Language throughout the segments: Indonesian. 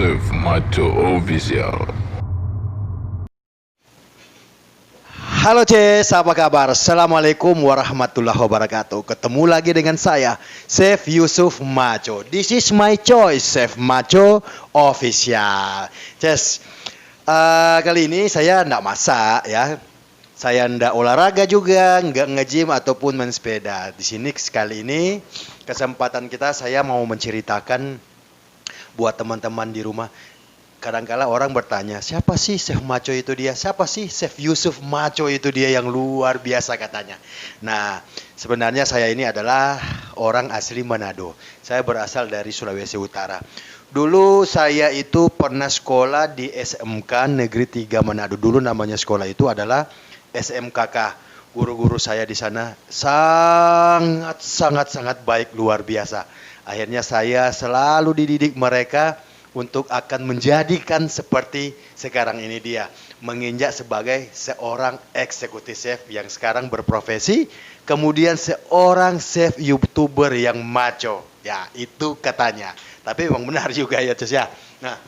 Yusuf Macho Official. Halo Ces, apa kabar? Assalamualaikum warahmatullahi wabarakatuh. Ketemu lagi dengan saya, Chef Yusuf Macho. This is my choice, Chef Macho Official. Ces, kali ini saya nggak masak ya. Saya nggak olahraga juga, nggak nge-gym ataupun main sepeda. Di sini sekali ini kesempatan kita saya mau menceritakan buat teman-teman di rumah. Kadangkala orang bertanya, siapa sih Chef Macho itu dia? Siapa sih Chef Yusuf Macho itu dia yang luar biasa katanya. Nah, sebenarnya saya ini adalah orang asli Manado. Saya berasal dari Sulawesi Utara. Dulu saya itu pernah sekolah di SMK Negeri 3 Manado. Dulu namanya sekolah itu adalah SMKK. Guru-guru saya di sana sangat baik, luar biasa. Akhirnya saya selalu dididik mereka untuk akan menjadikan seperti sekarang ini dia, menginjak sebagai seorang eksekutif chef yang sekarang berprofesi, kemudian seorang chef YouTuber yang macho. Ya, itu katanya. Tapi memang benar juga ya, Cus ya. Nah,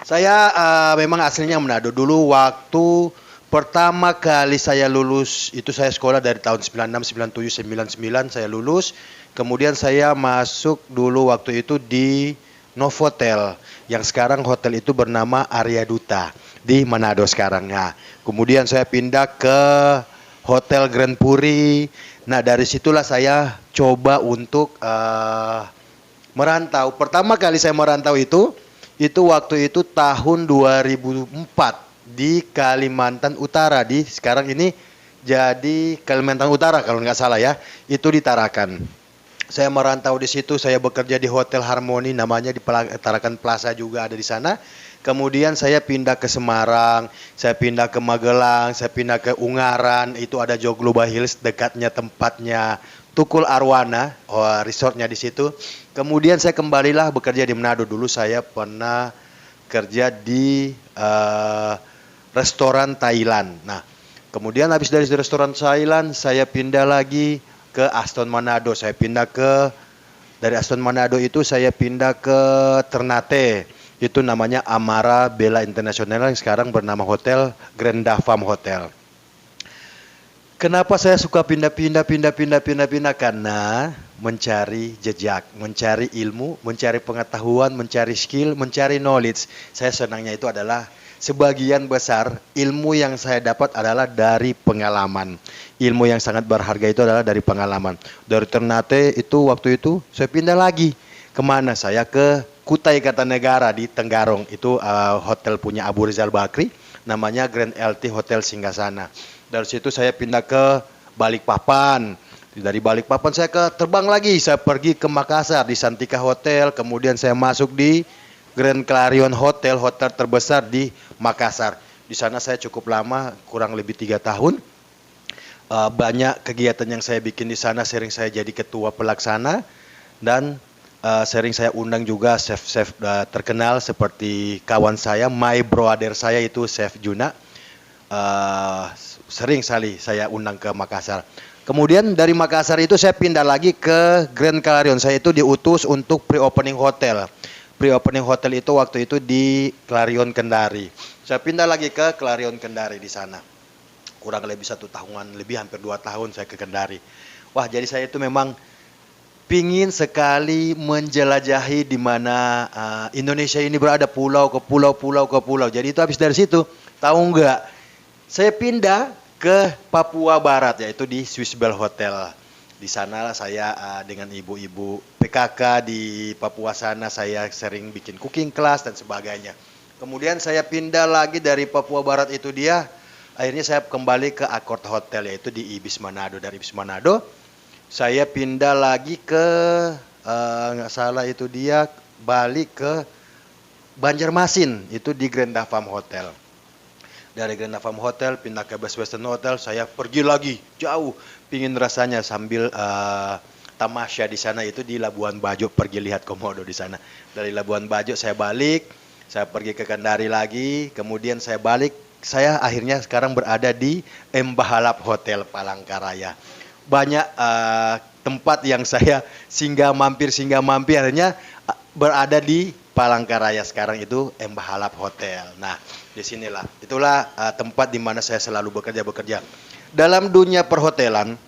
saya memang aslinya Manado. Dulu waktu pertama kali saya lulus, itu saya sekolah dari tahun 96, 97, 99 saya lulus. Kemudian saya masuk dulu waktu itu di Novotel, yang sekarang hotel itu bernama Arya Duta di Manado sekarang. Nah, kemudian saya pindah ke Hotel Grand Puri. Nah, dari situlah saya coba untuk merantau. Pertama kali saya merantau itu waktu itu tahun 2004 di Kalimantan Utara, di sekarang ini jadi Kalimantan Utara kalau nggak salah ya, itu di Tarakan. Saya merantau di situ, saya bekerja di Hotel Harmoni, namanya di Tarakan Plaza juga ada di sana. Kemudian saya pindah ke Semarang, saya pindah ke Magelang, saya pindah ke Ungaran, itu ada Jogloba Hills dekatnya tempatnya Tukul Arwana, resortnya di situ. Kemudian saya kembalilah bekerja di Manado. Dulu saya pernah kerja di restoran Thailand. Nah, kemudian habis dari restoran Thailand, saya pindah lagi ke Aston Manado. Dari Aston Manado itu saya pindah ke Ternate. Itu namanya Amara Bella International yang sekarang bernama Hotel Grand Davam Hotel. Kenapa saya suka pindah-pindah? Karena mencari jejak, mencari ilmu, mencari pengetahuan, mencari skill, mencari knowledge. Saya senangnya itu adalah sebagian besar ilmu yang saya dapat adalah dari pengalaman. Ilmu yang sangat berharga itu adalah dari pengalaman. Dari Ternate itu waktu itu saya pindah lagi. Kemana? Saya ke Kutai Kartanegara di Tenggarong. Itu hotel punya Abu Rizal Bakri. Namanya Grand LT Hotel Singgasana. Dari situ saya pindah ke Balikpapan. Dari Balikpapan saya terbang lagi. Saya pergi ke Makassar di Santika Hotel. Kemudian saya masuk di Grand Clarion Hotel, hotel terbesar di Makassar. Di sana saya cukup lama, kurang lebih 3 tahun. Banyak kegiatan yang saya bikin di sana, sering saya jadi ketua pelaksana dan sering saya undang juga chef-chef terkenal seperti kawan saya, my brother saya itu Chef Juna. Sering sekali saya undang ke Makassar. Kemudian dari Makassar itu saya pindah lagi ke Grand Clarion. Saya itu diutus untuk pre-opening hotel. Pre-opening hotel itu waktu itu di Clarion Kendari. Saya pindah lagi ke Clarion Kendari di sana. Kurang lebih 1 tahunan, lebih hampir 2 tahun saya ke Kendari. Wah, jadi saya itu memang pingin sekali menjelajahi di mana Indonesia ini berada, pulau ke pulau. Jadi itu habis dari situ, tahu nggak? Saya pindah ke Papua Barat, yaitu di Swiss Bell Hotel. Di sana saya dengan ibu-ibu PKK di Papua sana, saya sering bikin cooking class dan sebagainya. Kemudian saya pindah lagi dari Papua Barat itu akhirnya saya kembali ke Accord Hotel, yaitu di Ibis Manado. Dari Ibis Manado saya pindah lagi ke nggak salah itu balik ke Banjarmasin, itu di Grand Davam Hotel. Dari Grand Davam Hotel pindah ke Best Western Hotel, saya pergi lagi jauh, pingin rasanya sambil tamasya di sana, itu di Labuan Bajo, pergi lihat komodo di sana. Dari Labuan Bajo saya balik, saya pergi ke Kendari lagi, kemudian saya balik, saya akhirnya sekarang berada di Embahalap Hotel Palangkaraya. Banyak tempat yang saya singgah mampir, akhirnya berada di Palangkaraya sekarang itu Embah Halap Hotel. Nah, disinilah, itulah tempat di mana saya selalu bekerja. Dalam dunia perhotelan,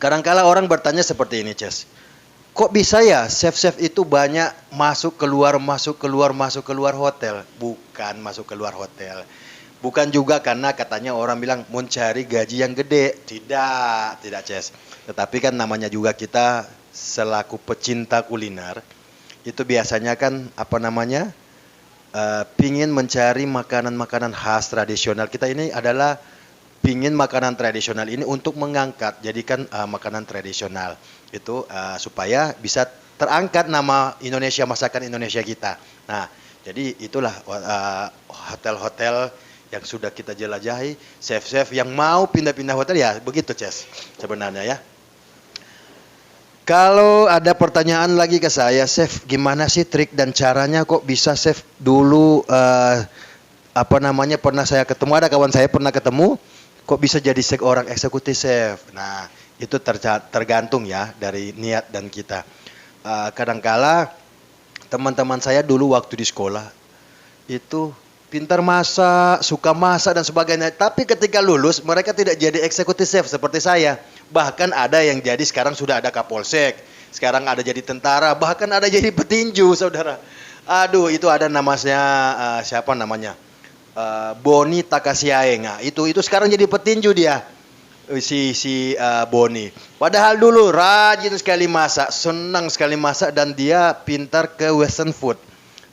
kadangkala orang bertanya seperti ini, Ces. Kok bisa ya chef-chef itu banyak masuk keluar hotel? Bukan masuk keluar hotel. Bukan juga karena katanya orang bilang mencari gaji yang gede. Tidak Ces. Tetapi kan namanya juga kita selaku pecinta kuliner, itu biasanya kan pingin mencari makanan-makanan khas tradisional. Kita ini adalah pingin makanan tradisional ini untuk mengangkat, jadikan makanan tradisional itu supaya bisa terangkat nama Indonesia, masakan Indonesia kita. Nah, jadi itulah hotel-hotel yang sudah kita jelajahi, chef-chef yang mau pindah-pindah hotel ya begitu, Ces, sebenarnya ya. Kalau ada pertanyaan lagi ke saya, chef, gimana sih trik dan caranya kok bisa chef dulu pernah saya ketemu, ada kawan saya pernah ketemu, kok bisa jadi seorang eksekutif chef. Nah, itu tergantung ya dari niat dan kita. Kadangkala teman-teman saya dulu waktu di sekolah itu pintar masak, suka masak dan sebagainya. Tapi ketika lulus mereka tidak jadi eksekutif chef seperti saya. Bahkan ada yang jadi sekarang sudah ada kapolsek, sekarang ada jadi tentara, bahkan ada jadi petinju, saudara. Aduh, itu ada namanya siapa namanya? Boni Takasiaeng. Nah, itu sekarang jadi petinju dia. Si Boni. Padahal dulu rajin sekali masak, senang sekali masak dan dia pintar ke western food.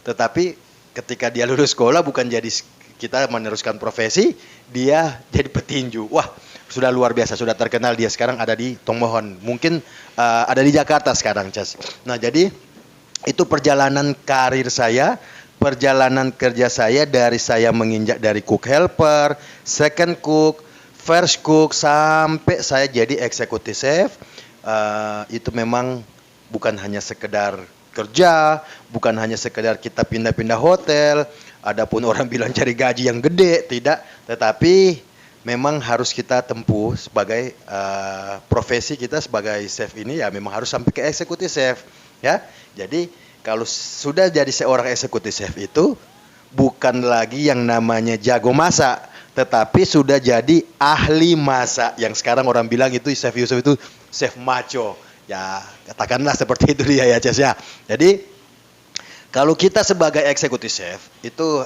Tetapi ketika dia lulus sekolah bukan jadi kita meneruskan profesi, dia jadi petinju. Wah, sudah luar biasa, sudah terkenal dia sekarang ada di Tongmohon. Mungkin ada di Jakarta sekarang, Cas. Nah, jadi itu perjalanan karir saya, perjalanan kerja saya dari saya menginjak dari cook helper, second cook, first cook sampai saya jadi eksekutif chef. Itu memang bukan hanya sekedar kerja, bukan hanya sekedar kita pindah-pindah hotel, adapun orang bilang cari gaji yang gede, tidak, tetapi memang harus kita tempuh sebagai profesi kita sebagai chef ini ya memang harus sampai ke eksekutif chef, ya. Jadi kalau sudah jadi seorang eksekutif chef itu bukan lagi yang namanya jago masak, tetapi sudah jadi ahli masak, yang sekarang orang bilang itu Chef Yusuf itu chef maco. Ya, katakanlah seperti itu dia ya, Ces ya. Jadi kalau kita sebagai eksekutif chef itu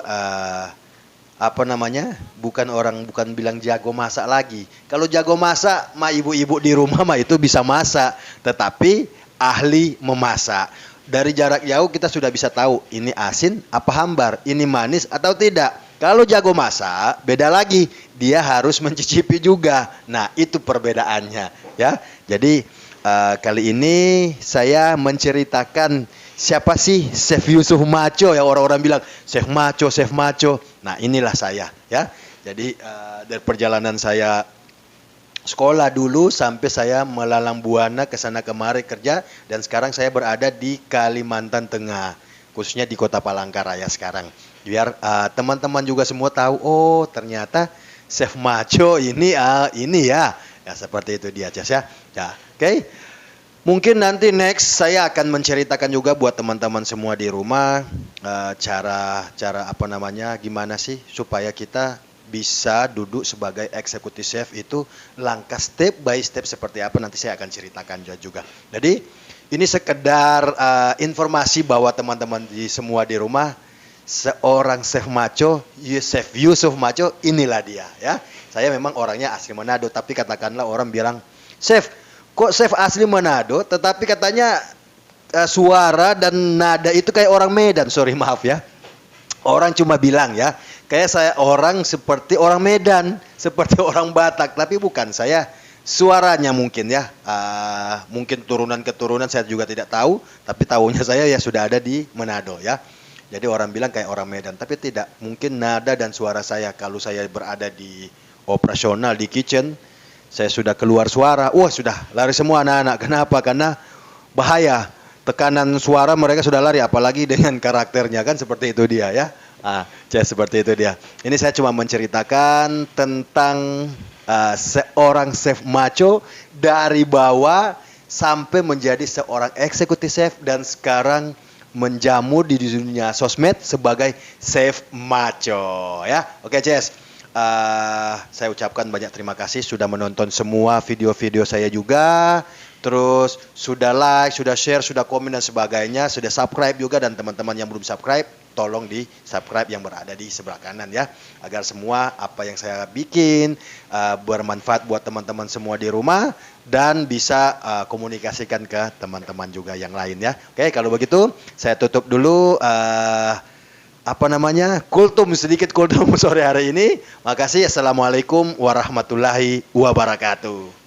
bukan bilang jago masak lagi. Kalau jago masak, mah ibu-ibu di rumah mah itu bisa masak, tetapi ahli memasak. Dari jarak jauh kita sudah bisa tahu ini asin apa hambar, ini manis atau tidak. Kalau jago masak beda lagi, dia harus mencicipi juga. Nah, itu perbedaannya ya. Jadi kali ini saya menceritakan siapa sih Chef Yusuf Maco yang orang-orang bilang Chef Maco. Nah, inilah saya ya. Jadi dari perjalanan saya sekolah dulu sampai saya melalang buana ke sana kemari kerja, dan sekarang saya berada di Kalimantan Tengah, khususnya di Kota Palangkaraya sekarang. Biar teman-teman juga semua tahu, oh ternyata Chef Maco ini ya. Ya seperti itu dia, Cas ya. Ya, oke. Mungkin nanti next saya akan menceritakan juga buat teman-teman semua di rumah cara gimana sih supaya kita bisa duduk sebagai eksekutif chef itu langkah step by step seperti apa, nanti saya akan ceritakan juga. Jadi ini sekedar informasi bahwa teman-teman semua di rumah, seorang Chef Maco, Chef Yusuf Maco, inilah dia ya. Saya memang orangnya asli Manado, tapi katakanlah orang bilang, Chef, kok Chef asli Manado, tetapi katanya suara dan nada itu kayak orang Medan. Sorry, maaf ya. Orang cuma bilang ya, kayak saya orang seperti orang Medan, seperti orang Batak, tapi bukan. Saya suaranya mungkin ya, mungkin turunan-keturunan saya juga tidak tahu, tapi tahunya saya ya sudah ada di Manado ya. Jadi orang bilang kayak orang Medan, tapi tidak. Mungkin nada dan suara saya kalau saya berada di operasional di kitchen, saya sudah keluar suara, wah sudah lari semua anak-anak. Kenapa? Karena bahaya, tekanan suara mereka sudah lari, apalagi dengan karakternya kan seperti itu dia ya. Seperti itu dia. Ini saya cuma menceritakan tentang seorang chef Maco dari bawah sampai menjadi seorang eksekutif chef, dan sekarang menjamu di dunia sosmed sebagai Chef Maco ya. Oke, Ces. Saya ucapkan banyak terima kasih sudah menonton semua video-video saya juga. Terus sudah like, sudah share, sudah komen dan sebagainya, sudah subscribe juga, dan teman-teman yang belum subscribe tolong di subscribe yang berada di sebelah kanan ya, agar semua apa yang saya bikin bermanfaat buat teman-teman semua di rumah dan bisa komunikasikan ke teman-teman juga yang lain ya. Oke, kalau begitu saya tutup dulu sedikit kultum sore hari ini. Makasih. Assalamualaikum warahmatullahi wabarakatuh.